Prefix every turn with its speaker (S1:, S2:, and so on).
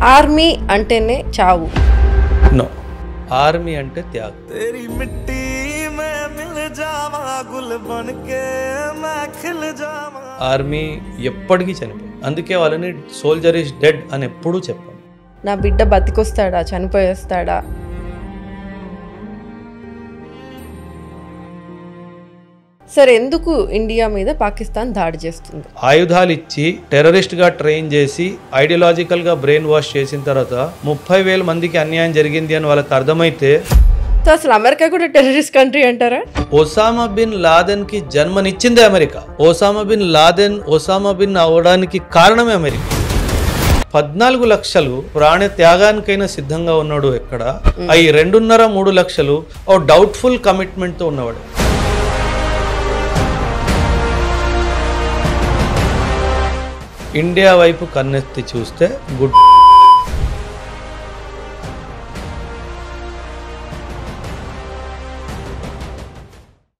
S1: Army అంటేనే చావు.
S2: No, army అంటే త్యాగం. ఆర్మీ ఎప్పటికీ చనిపోయి, అందుకే వాళ్ళని సోల్జర్ ఈస్ డెడ్ అని ఎప్పుడూ చెప్పాం.
S1: నా బిడ్డ బతికొస్తాడా చనిపోయేస్తాడా? సరే, ఎందుకు ఇండియా మీద పాకిస్తాన్ దాడి చేస్తుంది?
S2: ఆయుధాలు ఇచ్చి టెర్రరిస్ట్గా ట్రైన్ చేసి ఐడియాలజికల్గా బ్రెయిన్ వాష్ చేసిన తర్వాత 30,000 మందికి అన్యాయం జరిగింది అని వాళ్ళకి అర్థమైతే,
S1: సో అసలు అమెరికా కూడా టెర్రరిస్ట్ కంట్రీ అంటారా?
S2: ఒసామా బిన్ లాదెన్ కి జన్మనిచ్చిందే America. Osama bin Laden Osama bin అవడానికి కారణమే అమెరికా. 14 లక్షలు ప్రాణ త్యాగానికైనా సిద్ధంగా ఉన్నాడు ఎక్కడ, అవి 2.5-3 లక్షలు ఓ డౌట్ఫుల్ కమిట్మెంట్తో ఉన్నవాడు. ఇండియా వైపు కన్నెత్తి చూస్తే గుడ్